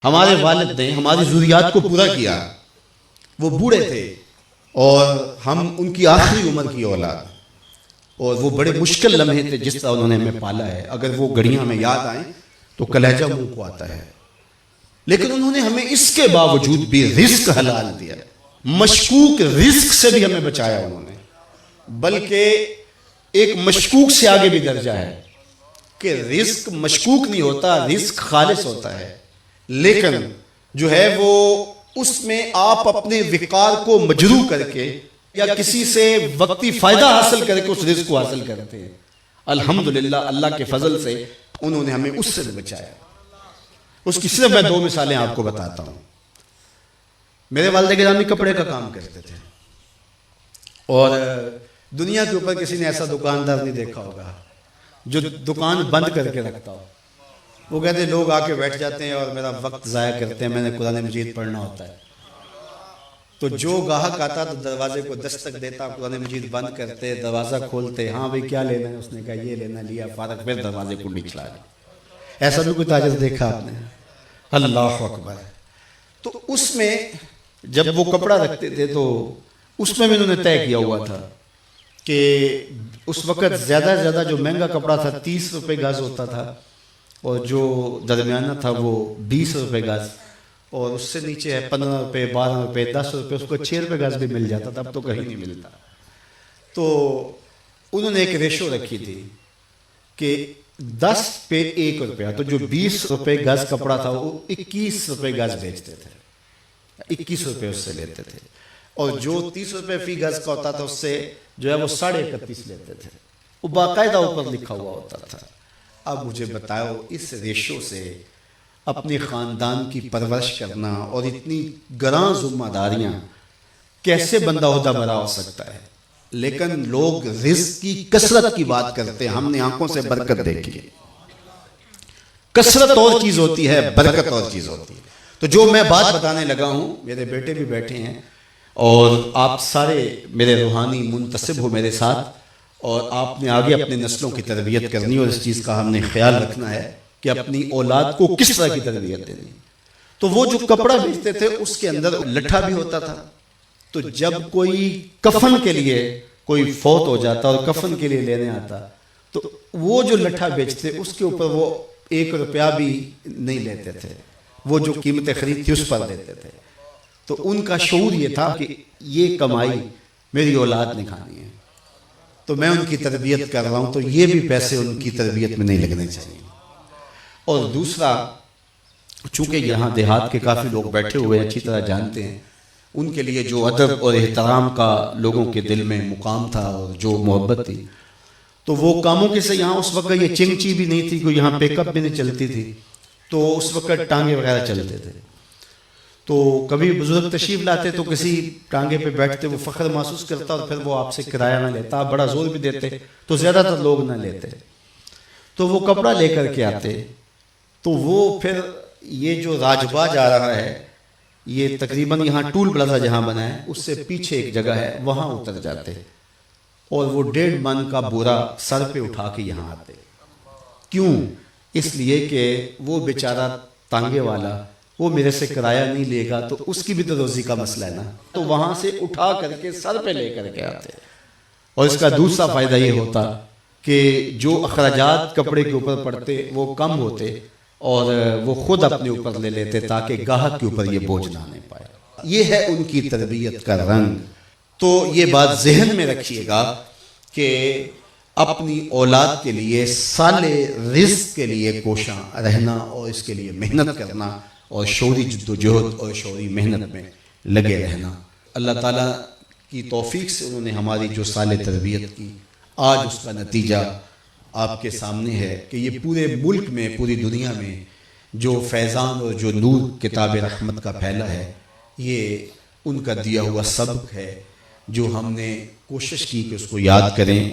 ہمارے والد نے ہماری ضروریات کو پورا کیا، وہ بوڑھے تھے اور ہم ان کی آخری عمر کی اولاد، اور وہ بڑے مشکل لمحے تھے جس طرح انہوں نے ہمیں پالا ہے۔ اگر وہ گھڑیاں ہمیں یاد آئیں تو کلیجہ منہ کو آتا ہے، لیکن انہوں نے ہمیں اس کے باوجود بھی رزق حلال دیا، مشکوک رزق سے بھی ہمیں بچایا انہوں نے، بلکہ ایک مشکوک سے آگے بھی درجہ ہے کہ رزق مشکوک نہیں ہوتا، رزق خالص ہوتا ہے، لیکن جو ہے وہ اس میں آپ اپنے وقار کو مجروح کر کے یا کسی سے وقتی فائدہ حاصل کر کے اس رزق کو حاصل کرتے ہیں۔ الحمدللہ اللہ کے فضل سے انہوں نے ہمیں اس سے بچایا۔ اس کی صرف میں دو مثالیں آپ کو بتاتا ہوں۔ میرے والد گرامی کپڑے کا کام کرتے تھے، اور دنیا کے اوپر کسی نے ایسا دکاندار نہیں دیکھا ہوگا جو دکان بند کر کے رکھتا ہو۔ وہ کہتے ہیں لوگ آ کے بیٹھ جاتے ہیں اور میرا وقت ضائع کرتے ہیں، میں نے قرآن مجید پڑھنا ہوتا ہے۔ تو جو گاہک آتا تو دروازے کو دستک دیتا، قرآن مجید بند کرتے، دروازہ کھولتے، ہاں بھئی کیا لینا ہے؟ اس نے کہا یہ لینا، لیا فارغ، پھر دروازے کو نکلا۔ ایسا بھی کوئی تاجر دیکھا آپ نے؟ اللہ اکبر۔ تو اس میں جب وہ کپڑا رکھتے تھے تو اس میں بھی انہوں نے طے کیا ہوا تھا کہ اس وقت زیادہ سے زیادہ جو مہنگا کپڑا تھا 30 روپے گز ہوتا تھا، اور جو درمیانہ تھا وہ 20 روپے گز، اور اس سے نیچے ہے 15 روپے، 12 روپے، 10 روپے، اس کو 6 روپے گز بھی مل جاتا تھا، اب تو کہیں نہیں ملتا۔ تو انہوں نے ایک ریشو رکھی تھی کہ 10 پہ 1 روپیہ، تو جو 20 روپے گز کپڑا تھا وہ 21 روپے گز بیچتے تھے، 21 روپے اس سے لیتے تھے، اور جو 30 روپے فی گز کا ہوتا تھا اس سے جو ہے وہ 31.5 لیتے تھے، وہ باقاعدہ اوپر لکھا ہوا ہوتا تھا۔ اب مجھے بتاؤ اس ریشو سے اپنے خاندان کی پرورش کرنا اور اتنی گراں ذمہ داریاں کیسے بندہ عہدہ برا ہو سکتا ہے؟ لیکن لوگ رزق کی کثرت کی بات کرتے ہیں، ہم نے آنکھوں سے برکت دیکھی ہے۔ کثرت اور چیز ہوتی ہے، برکت اور چیز ہوتی ہے۔ تو جو میں بات بتانے لگا ہوں، میرے بیٹے بھی بیٹھے ہیں اور آپ سارے میرے روحانی منتسب ہو میرے ساتھ، اور آپ نے آگے اپنے نسلوں کی تربیت کرنی، اور اس چیز کا ہم نے خیال رکھنا ہے کہ اپنی اولاد کو کس طرح کی تربیت دینی۔ تو وہ جو کپڑا بیچتے تھے اس کے اندر لٹھا بھی ہوتا تھا، تو جب کوئی کفن کے لیے کوئی فوت ہو جاتا اور کفن کے لیے لینے آتا تو وہ جو لٹھا بیچتے اس کے اوپر وہ 1 روپیہ بھی نہیں لیتے تھے، وہ جو قیمت خرید تھی اس پر دیتے تھے۔ تو ان کا شعور یہ تھا کہ یہ کمائی میری اولاد نے کھانی ہے، تو میں ان کی تربیت کر رہا ہوں، تو یہ بھی پیسے ان کی تربیت میں نہیں لگنے چاہیے۔ اور دوسرا، چونکہ یہاں دیہات کے کافی لوگ بیٹھے ہوئے اچھی طرح جانتے ہیں، ان کے لیے جو ادب اور احترام کا لوگوں کے دل میں مقام تھا اور جو محبت تھی، تو وہ کاموں کے سے یہاں اس وقت یہ چنگچی بھی نہیں تھی، کوئی یہاں پیک اپ بھی نہیں چلتی تھی، تو اس وقت ٹانگے وغیرہ چلتے تھے۔ تو کبھی بزرگ تشریف لاتے تو کسی ٹانگے پہ بیٹھتے، وہ فخر محسوس کرتا اور پھر وہ آپ سے کرایہ نہ لیتا، آپ بڑا زور بھی دیتے تو زیادہ تر لوگ نہ لیتے، تو وہ کپڑا لے کر کے آتے، تو وہ پھر یہ جو راج باغ آ رہا ہے، یہ تقریباً یہاں ٹول پلازا جہاں بنا ہے اس سے پیچھے ایک جگہ ہے، وہاں اتر جاتے اور وہ 1.5 من کا بورا سر پہ اٹھا کے یہاں آتے۔ کیوں؟ اس لیے کہ وہ بیچارہ ٹانگے والا وہ میرے سے کرایہ نہیں لے گا، تو اس کی بھی تو روزی کا مسئلہ ہے نا، تو وہاں سے اٹھا کر کے سر پہ لے کر کے آتے۔ اور اس کا دوسرا فائدہ یہ ہوتا کہ جو اخراجات کپڑے کے اوپر پڑتے وہ کم ہوتے، اور وہ خود اپنے اوپر لے لیتے تاکہ گاہک کے اوپر یہ بوجھ نہ آنے پائے۔ یہ ہے ان کی تربیت کا رنگ۔ تو یہ بات ذہن میں رکھیے گا کہ اپنی اولاد کے لیے سال رزق کے لیے کوشاں رہنا، اور اس کے لیے محنت کرنا، اور شعوری جدوجہد اور شعوری محنت میں لگے رہنا۔ اللہ تعالیٰ کی توفیق سے انہوں نے ہماری جو سال تربیت کی، آج اس کا نتیجہ آپ کے سامنے ہے کہ یہ پورے ملک میں، پوری دنیا میں جو فیضان اور جو نور کتاب رحمت کا پھیلا ہے، یہ ان کا دیا ہوا سبق ہے جو ہم نے کوشش کی کہ اس کو یاد کریں۔